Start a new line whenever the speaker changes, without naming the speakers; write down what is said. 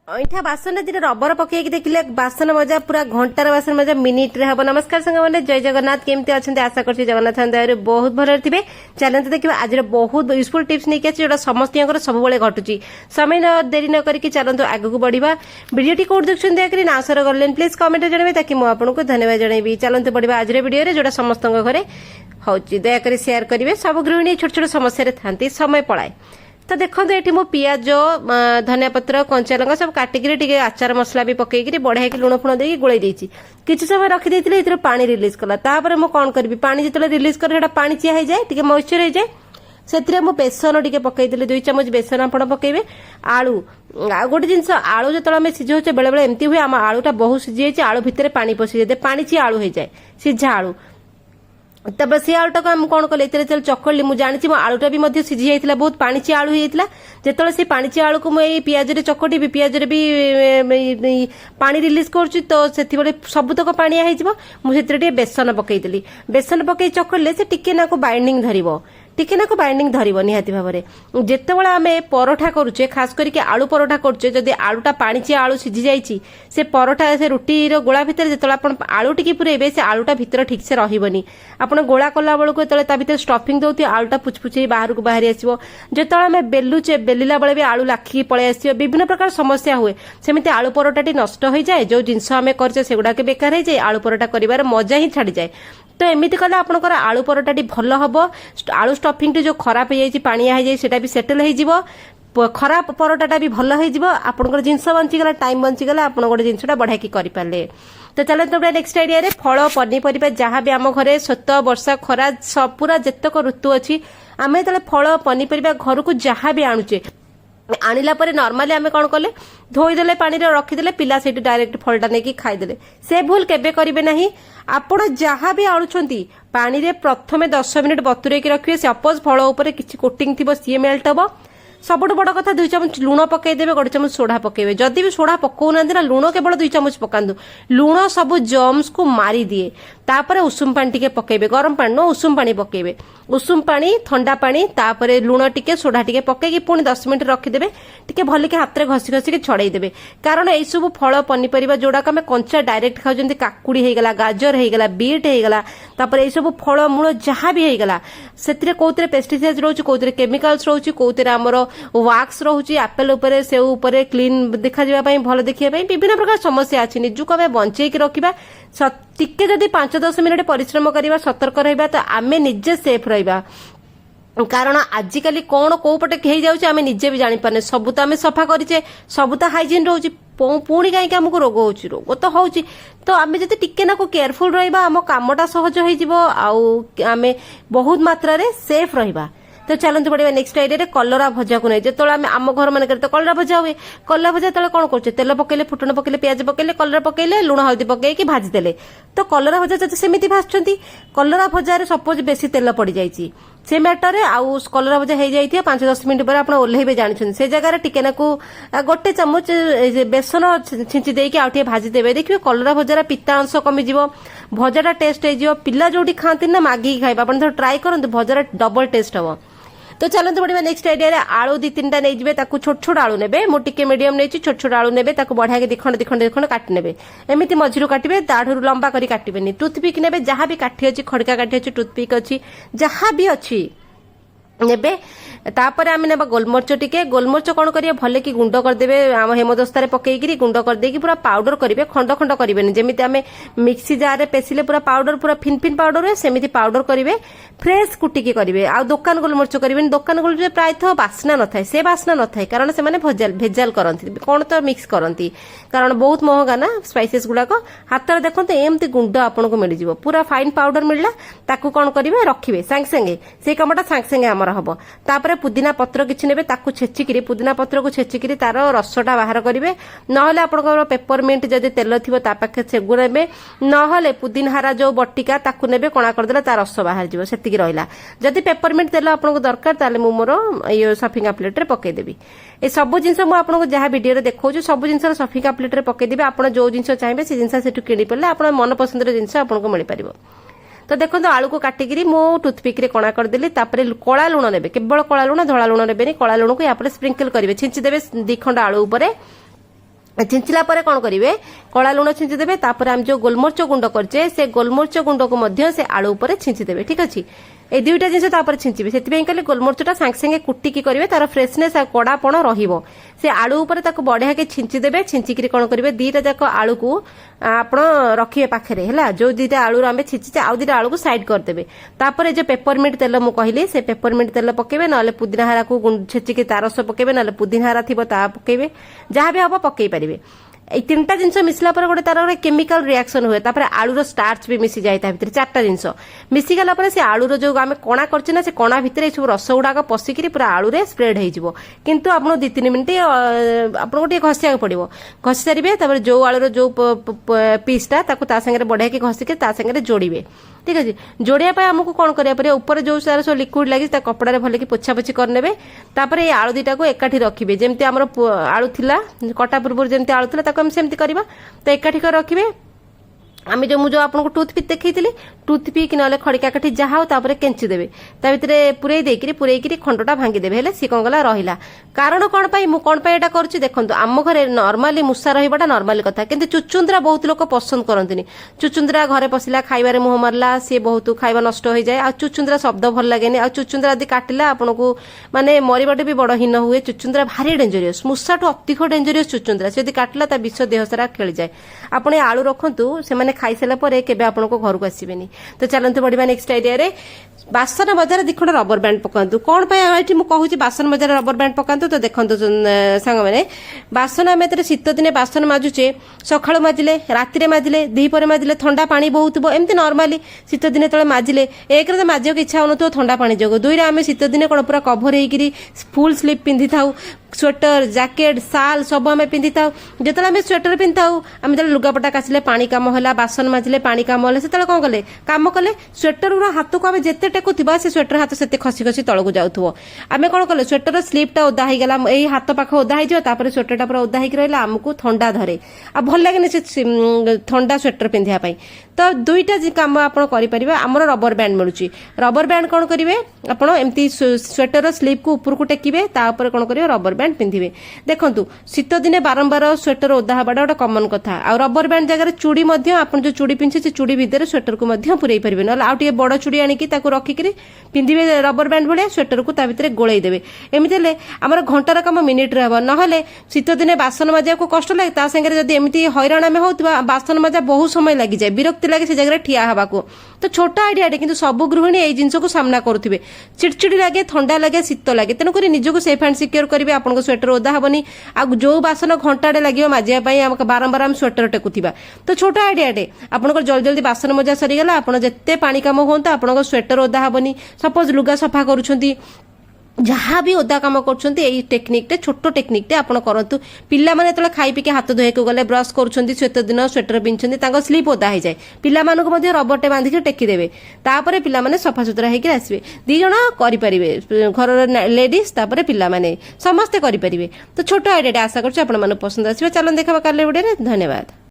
अईठा बासन जे रबर पकईकि देखिले बासन मजा पूरा घंटार बासन मजा मिनिट रे हम। नमस्कार संग मैंने जय जगन्नाथ केमती अच्छा आशा कर जगन्नाथ दया बहुत भल थे। चलते देखिए आज बहुत यूजफुल टिप्स नहीं जो समस्त सब घटुची समय न देरी न करके चलते आग को बढ़ा। वीडियो कौट देखते दयाकोरी ना सर गलेन प्लीज कमेंट जनइबे ताकि मुझे धन्यवाद जनइबी। चलते बढ़ा आज वीडियो जोटा समस्त घरे हूँ दयाकोरी शेयर करेंगे। सब गृहिणी छोट छोट समस्या था समय पलाए। तो देखो ये मो पियाज धनिया पत्र कंचा लंका सब काटिकी आचार मसला भी पकईकि बढ़िया कि लुण फुण देकी गोलाई देछि। किछि समय रखी देइथिले इतिर पानी रिलीज कला। तापर मो कोन करबी पानी जेतले रिलीज कर हेडा पानी चिया हो जाए टिके मॉइस्चर हो जाए सेतिरे मो बेसन टिके पकई देले 2 चम्मच बेसन आपण पकईबे। आलू आ गोटे जिंस आलू जेतले हम सिझौचे बेले बेले एमती हुए आम आलूटा बहुत सिझी जाइए आलू भितर पानी पशि जाए पानी चिया आलू हो जाए सिझा आलू। तब से आलूटा को हम कौन कले चकड़ी मुझे जानी मो आलूटा भी सिझी जाइए बहुत पाणीची आलू होता जिते से पाणीची आलू को मुझे पियाज चकटी भी पियाज भी पानी रिलीज करुच्ची तो से सबुतक पाणिया हो बेसन पकईदेली। बेसन पकई चकड़े से टिके ना को बाइंडिंग धरिबो टिके ना को बाइंडिंग धरिबो निहाती भाबरे। जेतेबेला आमे परोठा करूचे खास करके आलू परोठा करूचे जदि आलूटा पाणीची आलू सिझी जाइए से परोठा से रुटी रो गोला भितर जेतेबेला आपण आलू टिके पुरेबे से आलूटा भितर ठीक से रहिबनी। आपण गोला कला बेलू ता भितर स्टफिंग दउथि आलूटा पुचपुची बाहर को बाहरी आसीबो। जेतेबेला आमे बेलुचे बेलिला बेले भी आलू लाखी पळे आसीबो विभिन्न प्रकार समस्या हुए। सेमिति आलू परोठाटी नष्ट हो जाए जो जिनस आमे करचे सेगुडा के बेकार हो जाए आलू परोठा करिवार मजा ही छाड़ी जाए। तो एमती कले आपनकर आलू परोठाटी भल हम। आलू स्टफिंग जो खराब हो जाए पानिया हो जाए सेटा भी सेटल हो खराब परोटाटा भी भल हो आपनकर जिनस बंचीगला टाइम बंचीगला आप गोटे जिनसटा बढ़िया कि करें। तो चलते गोटे नेक्स्ट आइडिया रे फल पनीपरिया जहाँ भी आम घरे शैत वर्षा खरा सब पूरा जेतक ऋतु अच्छी आम जो फल पनीपरिया घर को जहाँ भी आणुचे आणिला परे नॉर्मली आमे कौन कले धोईदेले पानी रे रखीदेले पिला से डायरेक्ट फलटा नहीं खाईदेले से भूल केबे करिवे नहीं। आपण जहाँ भी आणुछंती पानी रे प्रथमे 10 मिनिट बतुरेकी रखिए। सपोज फल ऊपर किछि कोटिंग थिबो सी मेल्ट हबो। सबुठ बड़ कथा 2 चम्मच लुण पकईदेवे 1 चम्मच सोडा पकईबे। जदि भी सोडा पकाउना ना लुण केवल 2 चम्मच पकांदु लुण सब जर्म्स को मारी दिए। तापर उषुम पानी टिके पकईबे गरम पानी न उषुम पानी पकईबे उषुम पानी ठंडा पानी तापर लुण टिके सोडा टिके पकईकी पुणी 10 मिनिट रखीदेवे टिके भल के हाथ रे घसी घसी छड़ाई देबे। कारण ए सब फल पनीपरिया जोड़ा आम कंचा डायरेक्ट खाऊ काकुड़ी होगला गाजर होगला बीट होगला तापर ए सब फल मूल जहाँ भी होगला से कौन पेस्टिसाइड रोचे कौन केमिकाल्स रोचे कौन आमर वाक्स रोचे आपेल उपरे सेव उपरे क्लीन देखा भल देखा विभिन्न प्रकार समस्या अच्छी निजुक आम बंचेकी रखा टिके जदि 5-10 मिनिट परिश्रम करवा सतर्क रहा तो आम निजे सेफ रहा। कारण आजिकल कौन कौ पटे हो जाए आम निजे भी जानी पारे सब तो आम सफा करे सब तो हाइजीन रोचे पुणी कहीं आमको रोग हो रोग तो हो तो आम जब टिके ना को केयरफुल रहा आम कामटा सहज हो बहुत मात्रा सेफ रहा। तो चलते बढ़िया नेक्स्ट आइडिया कलरा भजा को नहीं जो आम घर मान तो कलरा भजा हुए कलरा भजा तो कौन कर तेल पकईले फुटण पकईले पियाज पकईले कलरा पकईले लुण हल्दी पकईकि भाजीदेले। तो कलरा भजा जब सेमती भाजुंट कलरा भजार सपोज बेसी तेल पड़ जाइए से मैटर आउ कलरा भजा हो जाए 5-10 मिनिट पर आप ओह्लैबे जानते से जगह टिके को 1 चम्मच बेसन छिंची देकी आउ भाजीदेवे देखिए कलरा भजार पिता अंश कमिज भजाटा टेस्ट हो पिला जो खाती ना मागिकी खाइबा आप ट्राई करूँ भजार डबल टेस्ट हम। तो चलते बढ़िया नेक्स्ट आइडिया आलू 2-3टा नहीं जाए छोट छोट आलू ने मुझे मीडियम नहीं छोट छोट आलू ने बढ़िया के दिखंड काटी ने एमती मझीरू काटे दाढ़ू लंबा कर काटे टूथपिक ने जहाँ भी काठी अच्छी खड़का काठी अच्छी टूथपिक अच्छी जहाँ भी अच्छी नेबे। तापर आम ना गोलमर्च टिके गोलमर्च कौन करिए भले कि गुंड करदेवे आम हेमदस्तार पकईकि गुंड करदेकी पूरा पाउडर करेंगे खंड खंड करेंगे जमी आम मिक्सी जार रे पेसिले पूरा पाउडर पूरा फिन फिन पाउडर हुए सेमती पाउडर करेंगे फ्रेश कुटिकी करेंगे। आ दुकान गोलमर्च करेंगे दुकान गोलमर्च प्रायतः बास्ना न थाए से बास्ना न थाए कारण से भेजाल करती कौन तो मिक्स करती कारण बहुत महंगा ना स्पाइसेस गुड़ाक हाथ में देखते एमती गुंड आपको मिल जाए पूरा फाइन पाउडर मिलला ताकू कौन करेंगे रखिए सांगे सांगे से कमटा सांगे सांगे आमर हम। तापर पुदीना पत्र किसी ने छेचिकी पुदीना पत्र को छेचिकी तार रसटा बाहर करेंगे ना आपंकर पेपरमिंट जदि तेल थी पाखे सेगु ने ना पुदीनहारा जो बटिका ताकू ने कणा करदे तार रस बाहर जीव से रहा। जदि पेपरमिंट तेल आपको दरकार ताले मु मोर ये सफिंगा प्लेट रे पकईदेवी। ए सब जिन आपको जहाँ वीडियो देखो सब जिन सफिंगा प्लेट रे पकईदेवी आप जो जिन चाहिए से जिन से किणी पारे आप मन पसंद जिन आपको मिल पार। तो देखो आलू को काटिकी मो टूथपिक रे कणा करदेली कला लुण ने केवल कला लुण धला लुण ने कला लुण को यहाँ स्प्रिंकल करेंगे छिंची देवे 2 खंड आलू उपरे छिंचिला पर कौन करेंगे कला लुण छिंचीदेवे तापर आम जो गोलमरिच गुंड करचे से गोलमरिच गुंड को मध्य से आलू उपर छिंचीदेवे ठीक अच्छे ए दुईटा जिन छिंचिबे से कहले गोलमरिचटा सांगे सांगे कुटिकी करेंगे तार फ्रेशनेस कड़ापण रहिबो से आलू उपर ताको बढ़िया के छिंचीदेवे छिंचिकी कौन करेंगे दीटा जाक आलू को आपण रखिए पाखे है जो दीटा आलू आम छिंचे आउ दीटा आलू को साइड करदेवे तापर जो पेपरमिंट तेल मु कहली से पेपरमिंट तेल पकेबे ना पुदीना हारा को छेचिकी तार रस पकेबे ना पुदीना हारा थी पकेबे जहाँ भी हम पकई पारे এই তিনটা জিনিস মিশলা পরে গোটে তার গোটে কেমিকাল রিয়াকশন হুয়ে তারপরে আলুর স্টার্চ বি মিশি যায় তা ভিতরে চারটা জিনিস মিশি গলা পরে সে আলুর যে আমি কণা করছি না সে কণা ভিতরে এই সব রস গুড়াক পশিকি পুরা আলুরে স্প্রেড হয়ে যাব কিন্তু আপনার 2-3 মিনিট আপনার টিকে ঘষিয়া পড়ব ঘষি সারিবে তারপরে যে আলুর যে পিসটা তাকে তা সাথে বড়িয়া কি ঘষিকি তা সাথে जोड़िबे ठीक अच्छे जोड़िया आमको कौन करा पड़े ऊपर जो सारा सब लिक्विड लगी कपड़ा भल की पोछा पोछी करने तापर ये आलू दीटा को एकाठी रखिए जमी आम आलू थिला कटा पूर्व जमी आलू थिला ताको हम सेमती करवा तो एकाठी कर रखिए आम जो मुझे आपको टूथपिक देखी टूथपिक ना खड़िका काठी जहाँ तापर केंची देवे ता भितर पुरई खंडटा भांगीदेवे हेले सी कौन गला रहा कारण कौन पाई मु कौन पाई एटा करूची देखंतु आम घरे नॉर्मली मुसा रहिबाटा नॉर्मल कथा किंतु चुचुंद्रा बहुत लोग पसंद करंतिनी चुचुंद्रा घरे पसिला खाइबारे मुह मारला सी बहुत खाइबा नष्ट हो जाए आ चुचुंद्रा शब्द भल लागेनी आ चुचुंद्रा यदि काटिला आपको माने मरिबाटे भी बड़ हीन हुए चुचुंद्रा भारी डेंजरियस मुसाठू अतिक डेंजरियस चुचुंद्रा से यदि काटिला ता विष देह सारा खेली जाए आपण आलू रखंतु से खाई सारा पर केबे आपनको घर को आसीबेनी तो चलते बढ़िया नेक्स्ट आइडिया रे बासन मजार दिखण रबर बैंड पकातु कौन पाई मु कहूँ बासन मजार रबर बैंड पकातु तो देखो सांग मैंने बासन आम शीत दिने बासन माजुचे सकाळु माजिले राति माजिले दीपर माजिले ठंडा पानी बहुत एमती नॉर्मली शीत दिने तले माजिले एक तो माजिक इच्छा हो ठंडा पानी जोग दुई आम शीत दिने कौन पूरा कभर होगी फुल स्लीव पिंधि था स्वेटर जैकेट साल सब आम पिंधि था जो आम स्वेटर पिंधि था आम जो लुगापटा कासिले पानी कम है बासन माजिले पानी कम है से कौन कले कम कले स्वेटर हाथ को आम जिते टेकुवा से स्वेटर हाथ से खसी खसी तलक जाऊ आम कौन कले स्वेटर स्लीवटा ओदा होगा यही हाथ पाख ओदा हो स्वेटरटा पूरा ओदा होगी रहा आमको ठंडा धरे आ भल लगे से ठंडा स्वेटर पिंधापी तो दुईटा कम आप आमर रबर बैंड मिलूँ रबर बैंड कौन करेंगे आपड़ एमती स्वेटर स्लीव को ऊपर को टेकिबे तापर कौन करेंगे रबर बैंड पिंधिबे देखंतु शीत दिने बारंबार स्वेटर ओदा हबाटा गोटे कमन कथा आ रबर बैंड जगह चूड़ी आप जो चूड़ी पिंधे से चूड़ी भितर स्वेटर को पुरई पारे ना आउ बड़ चूड़ी आनिकी रखिकी पिंधिबे रबर बैंड भाया स्वेटर को भितर गोलई देवे एमती आमर घंटार कम मिनिट रे हम ना शीत दिने बासन मजा को कष्ट लगे ता संगे जदि एमती हैरान आम होता बासन मजा बहुत समय लगी जाए विरक्ति लगे से जगह ठिया हवा को तो छोटा आइडिया किंतु सब गृहिणी यही जिनस को सामना करुवे चिड़चिड़ी लगे ठंडा लगे शीत लगे तेणुक निजक सेफ एंड सिक्योर करेंगे आपको स्वेटर ओदा हेनी आ जो बासन घंटाटे लगे मजापी बारंबार आम स्वेटर टेकुवा तो छोटा आइडियाटे आपंकर जल्दी जल्दी बासन मजा सरीगला आपड़ जिते पानी कम हूँ आप स्वेटर ओदा हेनी सपोज लुगा सफा करुँच जहाँ भी ओदा कम कर टेक्निकटे छोट टेक्निकटे आपड़ करूँ पिला माने तो खाई पीके हाथ धोईक गले ब्रश कर शीत दिन स्वेटर पिंधुंट स्लीप ओदा हो जाए पिला रबरटे बांधिक टेकीदेवे तापर पिला माने सफा सुतरा होकर आसवे दी जण करेंगे घर लेडीज तापर पिला माने समस्ते करेंगे तो छोट आइडिया आशा कर पसंद आसो चलो देखा काली वीडियो धन्यवाद।